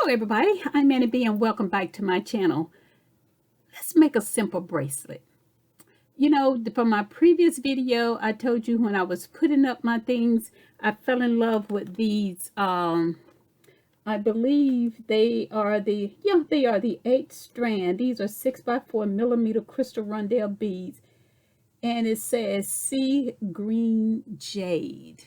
Hello everybody, I'm Manny B and welcome back to my channel. Let's make a simple bracelet. You know, from my previous video, I told you when I was putting up my things, I fell in love with these. I believe they are the 8 strand. These are 6x4 mm crystal rondelle beads. And it says sea green jade.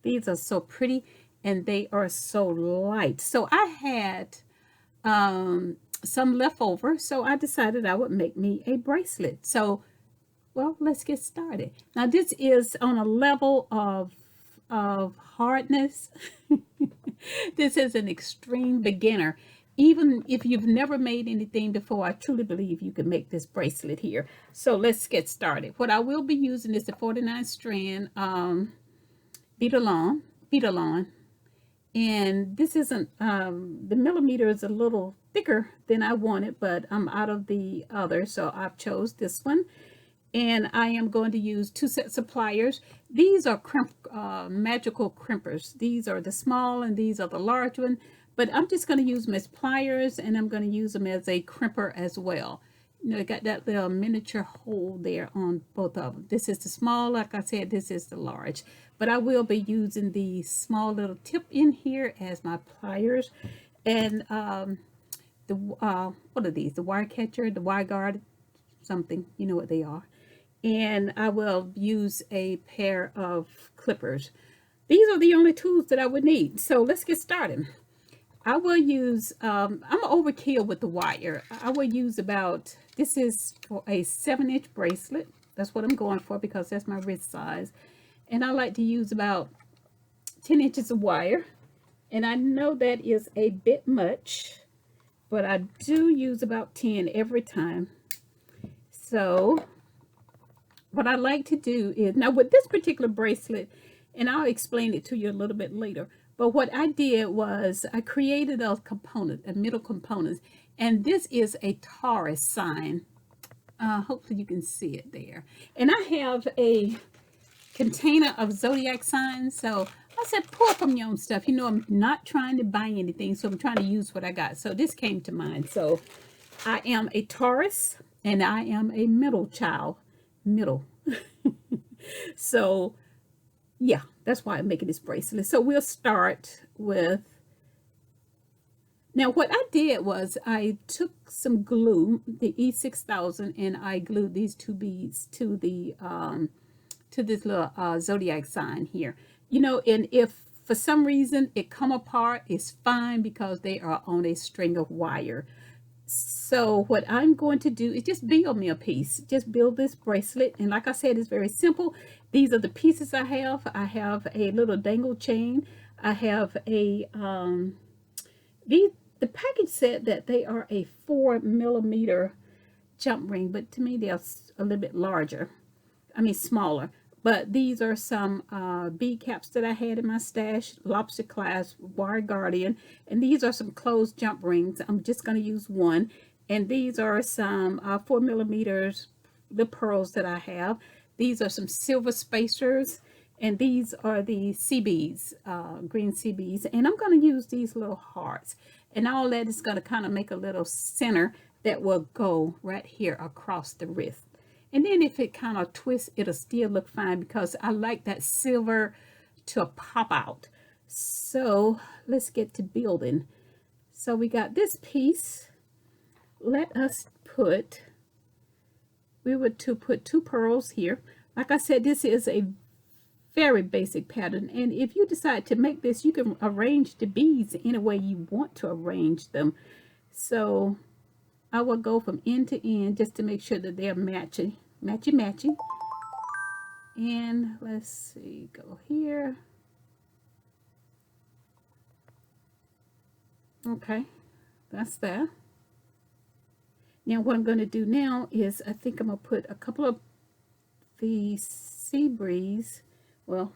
These are so pretty and they are so light. So I had some left over, so I decided I would make me a bracelet. So, well, let's get started. Now this is on a level of hardness. This is an extreme beginner. Even if you've never made anything before, I truly believe you can make this bracelet here. So let's get started. What I will be using is the 49 strand bead along, and this isn't the millimeter is a little thicker than I wanted, but I'm out of the other, so I've chose this one. And I am going to use 2 sets of pliers. These are magical crimpers. These are the small and these are the large one, but I'm just going to use them as pliers, and I'm going to use them as a crimper as well. You know, it got that little miniature hole there on both of them. This is the small, like I said, this is the large. But I will be using the small little tip in here as my pliers. And what are these? The wire catcher, the wire guard, something, you know what they are. And I will use a pair of clippers. These are the only tools that I would need. So let's get started. I will use, I'm overkill with the wire. I will use about, this is for a 7-inch bracelet. That's what I'm going for because that's my wrist size. And I like to use about 10 inches of wire. And I know that is a bit much, but I do use about 10 every time. So what I like to do is, now with this particular bracelet, and I'll explain it to you a little bit later, but what I did was I created a component, a middle component, and this is a Taurus sign. Hopefully you can see it there. And I have a container of zodiac signs, so I said pour from your own stuff. You know, I'm not trying to buy anything, so I'm trying to use what I got. So this came to mind. So I am a Taurus and I am a middle child. So yeah, that's why I'm making this bracelet. So we'll start with, now what I did was I took some glue, the E6000, and I glued these 2 beads to the to this little zodiac sign here. You know, and if for some reason it come apart, it's fine because they are on a string of wire. So what I'm going to do is just build me a piece. Just build this bracelet. And like I said, it's very simple. These are the pieces I have. I have a little dangle chain. I have a, the package said that they are a 4mm jump ring, but to me they're a little bit larger. I mean smaller. But these are some bead caps that I had in my stash, lobster clasp, wire guardian, and these are some closed jump rings. I'm just going to use one. And these are some 4mm, the pearls that I have. These are some silver spacers, and these are the sea beads, green sea beads. And I'm going to use these little hearts. And all that is going to kind of make a little center that will go right here across the wrist. And then if it kind of twists, it'll still look fine because I like that silver to pop out. So let's get to building. So we got this piece. Let us put, we were to put 2 pearls here. Like I said, this is a very basic pattern. And if you decide to make this, you can arrange the beads any way you want to arrange them. So I will go from end to end just to make sure that they're matchy. And let's see, go here. Okay, that's that. Now what I'm going to do now is I think I'm going to put a couple of the sea breeze, well,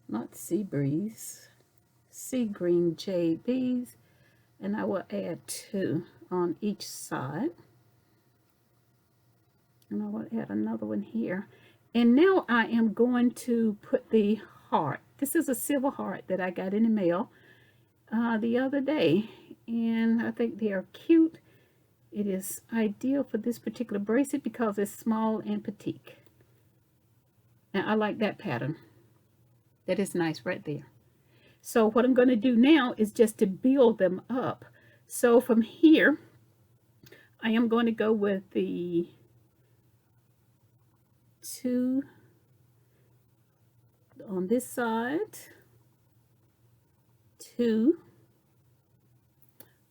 not sea breeze, sea green jade beads, and I will add 2 on each side. And I will add another one here. And now I am going to put the heart. This is a silver heart that I got in the mail. the other day, and I think they are cute. It is ideal for this particular bracelet because it's small and petite. And I like that pattern. That is nice right there. So what I'm going to do now is just to build them up. So from here, I am going to go with the 2 on this side, 2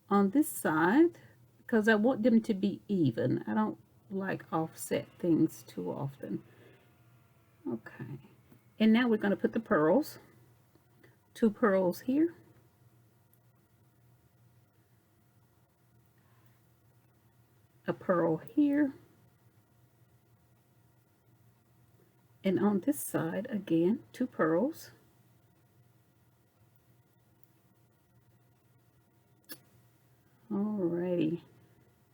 on this side, because I want them to be even. I don't like offset things too often. Okay, and now we're going to put the pearls. 2 pearls here, a pearl here, and on this side again 2 pearls. Alrighty,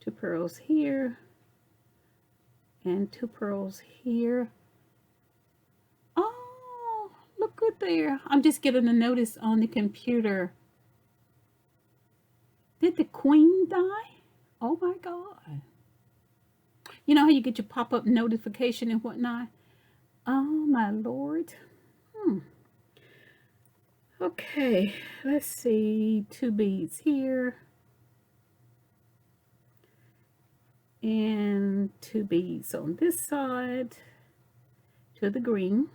2 pearls here and 2 pearls here. Oh, look good there. I'm just getting a notice on the computer. Did the queen die? Oh my God. You know how you get your pop-up notification and whatnot? Oh my Lord. Okay, let's see. 2 beads here. And 2 beads on this side to the green.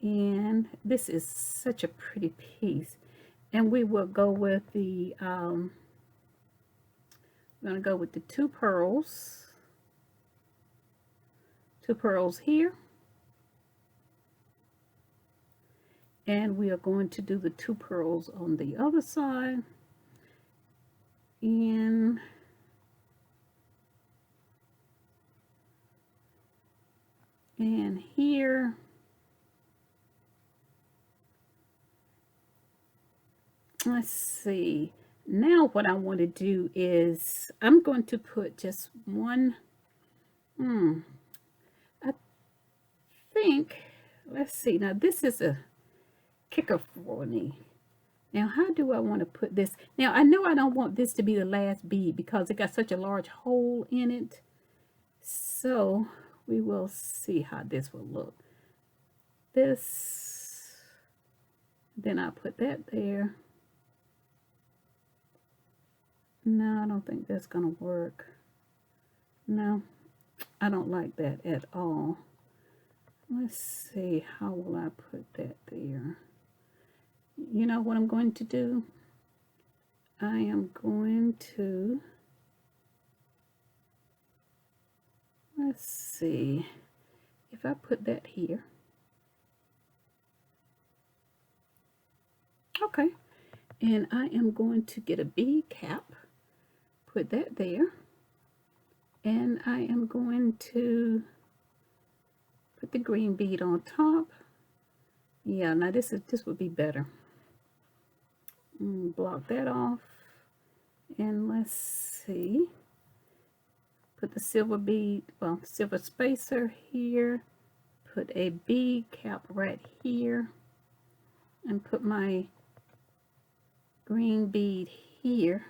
And this is such a pretty piece. And we will go with the, I'm going to go with the 2 pearls. 2 pearls here. And we are going to do the 2 pearls on the other side. And here. Let's see. Now what I want to do is I'm going to put just one. I think, let's see. Now this is a kicker for me. Now how do I want to put this? Now I know I don't want this to be the last bead because it got such a large hole in it. So we will see how this will look. This, then I put that there. No, I don't think that's gonna work. No, I don't like that at all. Let's see, how will I put that there? You know what I'm going to do? I am going to, let's see, if I put that here. Okay, and I am going to get a bead cap, put that there, and I am going to put the green bead on top. Yeah, now this would be better. Block that off, and let's see, put the silver bead, well, silver spacer here, put a bead cap right here, and put my green bead here.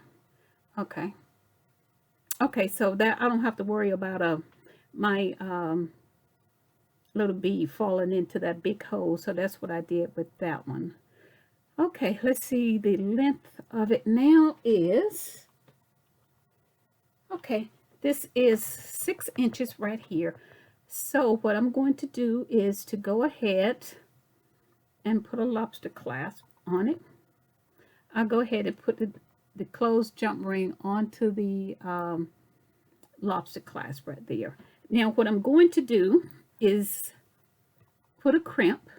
Okay, so that I don't have to worry about my little bead falling into that big hole. So that's what I did with that one. Okay, let's see, the length of it now is, okay, this is 6 inches right here. So what I'm going to do is to go ahead and put a lobster clasp on it. I'll go ahead and put the closed jump ring onto the lobster clasp right there. Now what I'm going to do is put a crimp,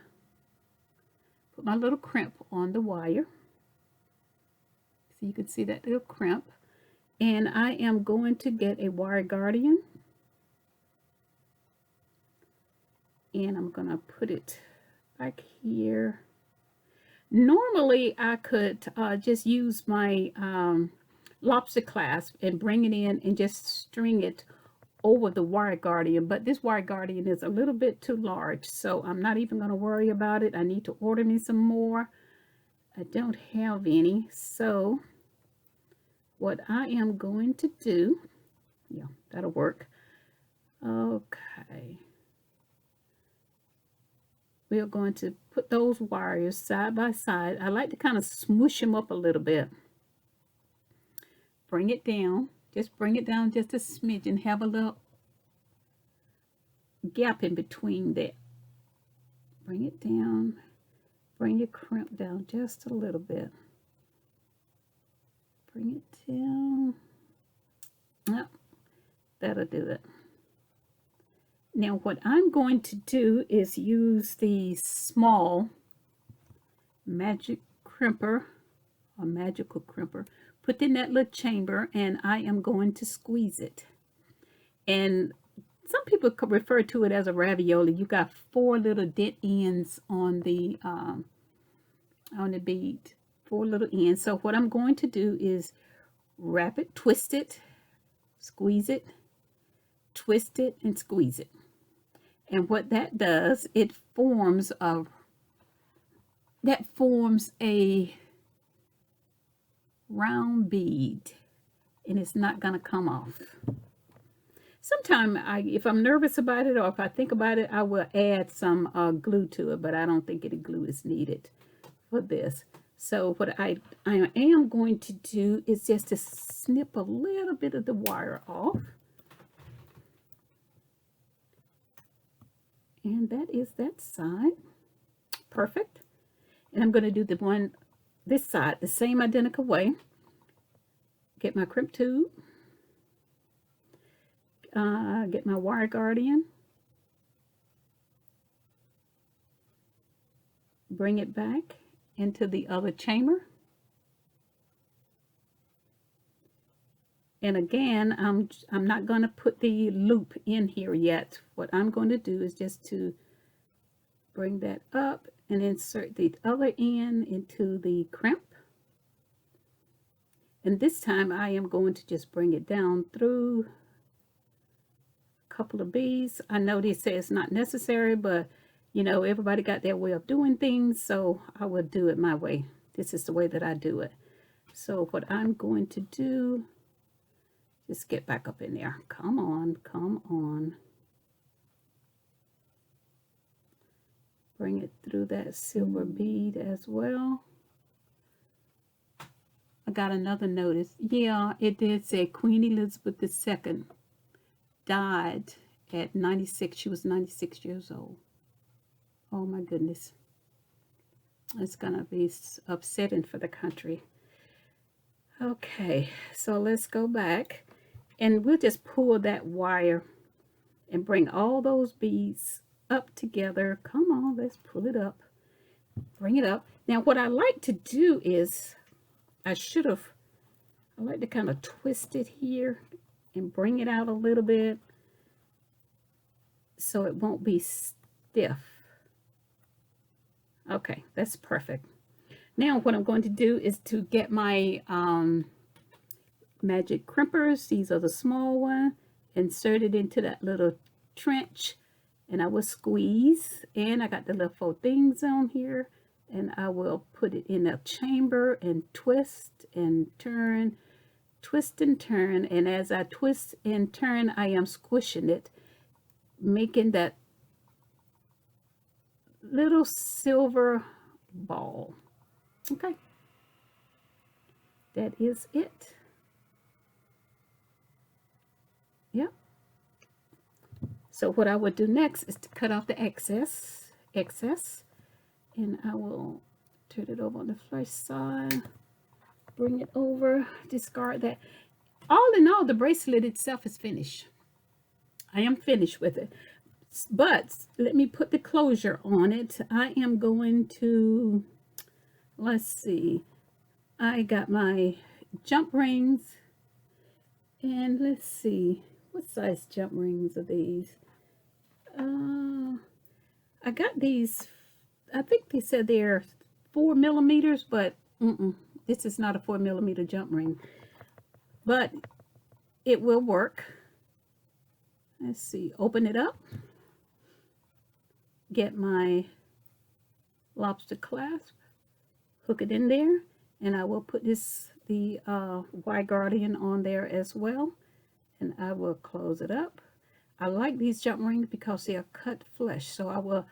put my little crimp on the wire, so you can see that little crimp, and I am going to get a wire guardian, and I'm gonna put it back here. Normally I could just use my lobster clasp and bring it in and just string it over the wire guardian, but this wire guardian is a little bit too large, so I'm not even going to worry about it. I need to order me some more. I don't have any, so what I am going to do, yeah, that'll work. Okay. We are going to put those wires side by side. I like to kind of smoosh them up a little bit. Bring it down. Just bring it down just a smidge and have a little gap in between that. Bring it down. Bring your crimp down just a little bit. Bring it down. Yep, that'll do it. Now what I'm going to do is use the small magic crimper or magical crimper. Put in that little chamber and I am going to squeeze it. And some people could refer to it as a ravioli. You got 4 little dent ends on the bead, 4 little ends. So what I'm going to do is wrap it, twist it, squeeze it, twist it, and squeeze it. And what that does, it forms a round bead, and it's not going to come off. Sometimes if I'm nervous about it or if I think about it, I will add some glue to it, but I don't think any glue is needed for this. So what I am going to do is just to snip a little bit of the wire off. And that is that side. Perfect. And I'm going to do this side the same identical way. Get my crimp tube. Get my wire guardian. Bring it back into the other chamber. And again, I'm not going to put the loop in here yet. What I'm going to do is just to bring that up and insert the other end into the crimp. And this time I am going to just bring it down through a couple of beads. I know they say it's not necessary, but you know, everybody got their way of doing things, so I will do it my way. This is the way that I do it. So what I'm going to do, just get back up in there. Come on, come on. Bring it through that silver bead as well. I got another notice. Yeah, it did say Queen Elizabeth II died at 96. She was 96 years old. Oh my goodness. It's going to be upsetting for the country. Okay, so let's go back. And we'll just pull that wire and bring all those beads up together. Come on, let's pull it up. Bring it up. Now, what I like to do is, I like to kind of twist it here and bring it out a little bit so it won't be stiff. Okay, that's perfect. Now, what I'm going to do is to get my magic crimpers. These are the small one. Insert it into that little trench, and I will squeeze. And I got the little 4 things on here, and I will put it in a chamber and twist and turn, twist and turn. And as I twist and turn, I am squishing it, making that little silver ball. Okay, that is it. Yep. So what I would do next is to cut off the excess, and I will turn it over on the flush side, bring it over, discard that. All in all, the bracelet itself is finished. I am finished with it. But let me put the closure on it. I am going to, let's see, I got my jump rings, and let's see, what size jump rings are these? I got these, I think they said they're 4 millimeters, but this is not a 4 millimeter jump ring, but it will work. Let's see, open it up, get my lobster clasp, hook it in there, and I will put the Y Guardian on there as well, and I will close it up. I like these jump rings because they are cut flush, so I will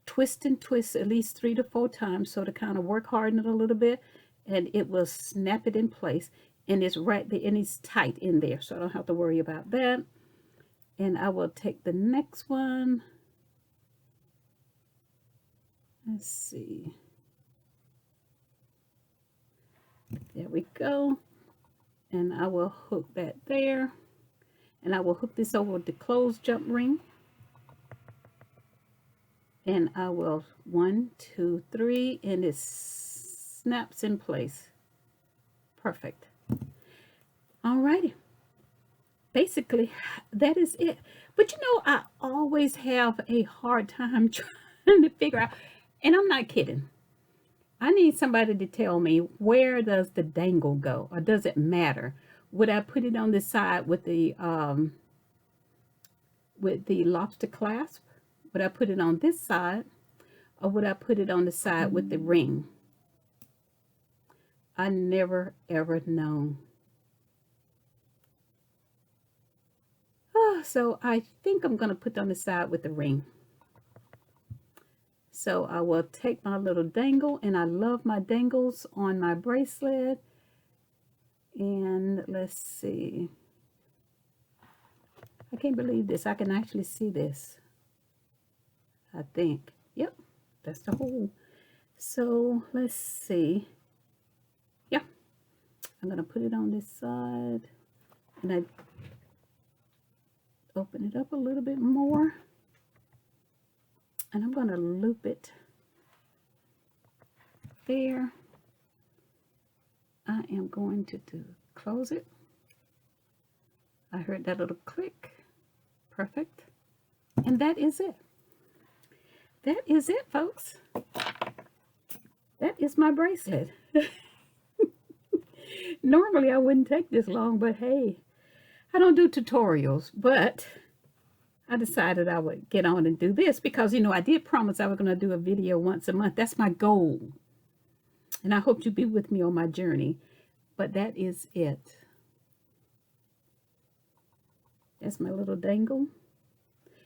twist and twist at least 3 to 4 times, so to kind of work harden it a little bit, and it will snap it in place, and it's right there, and it's tight in there, so I don't have to worry about that. And I will take the next one. Let's see. There we go. And I will hook that there. And I will hook this over the closed jump ring. And I will 1, 2, 3, and it snaps in place. Perfect. Alrighty. Basically, that is it. But you know, I always have a hard time trying to figure out, and I'm not kidding. I need somebody to tell me, where does the dangle go, or does it matter? Would I put it on the side with the lobster clasp? Would I put it on this side, or would I put it on the side with the ring? I never ever known. So I think I'm going to put it on the side with the ring. So I will take my little dangle, and I love my dangles on my bracelet. And let's see. I can't believe this. I can actually see this. I think. Yep, that's the hole. So let's see. Yeah, I'm going to put it on this side. And I open it up a little bit more, and I'm going to loop it there. I am going to close it. I heard that little click. Perfect. And that is it. That is it, folks. That is my bracelet. Normally I wouldn't take this long, but hey, I don't do tutorials, but I decided I would get on and do this because, you know, I did promise I was going to do a video once a month. That's my goal. And I hope you'll be with me on my journey. But that is it. That's my little dangle.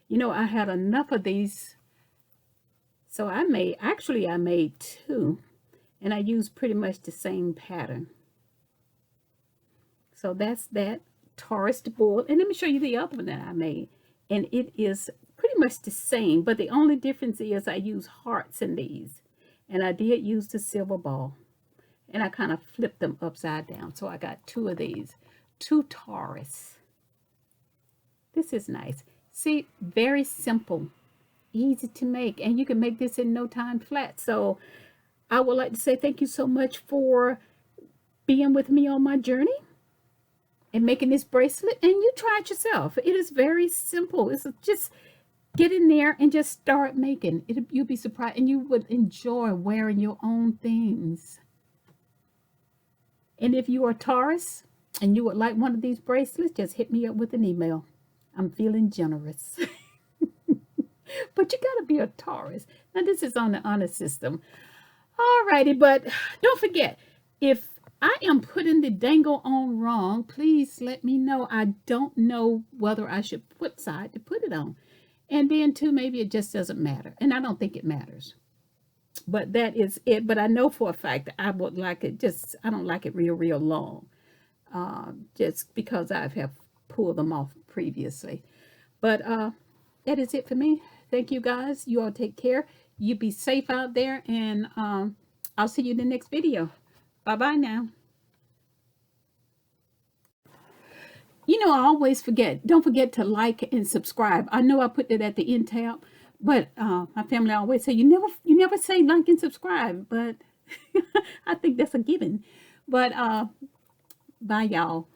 You know, I had enough of these. So I made 2. And I used pretty much the same pattern. So that's that. Taurus board, and let me show you the other one that I made, and it is pretty much the same, but the only difference is I use hearts in these, and I did use the silver ball, and I kind of flipped them upside down, so I got 2 of these, 2 Taurus. This is nice. See, very simple, easy to make, and you can make this in no time flat. So I would like to say thank you so much for being with me on my journey and making this bracelet, and you try it yourself. It is very simple. It's just get in there and just start making. You'll be surprised, and you would enjoy wearing your own things. And if you are Taurus and you would like one of these bracelets, just hit me up with an email. I'm feeling generous. But you got to be a Taurus. Now, this is on the honor system. Alrighty, but don't forget, if I am putting the dangle on wrong, please let me know. I don't know whether I should what side to put it on. And then too, maybe it just doesn't matter. And I don't think it matters. But that is it. But I know for a fact that I would like it I don't like it real long. Just because I have pulled them off previously. But that is it for me. Thank you guys. You all take care. You be safe out there. And I'll see you in the next video. Bye-bye now. You know, I always forget. Don't forget to like and subscribe. I know I put that at the end tab, but my family always say, you never say like and subscribe, but I think that's a given. But bye, y'all.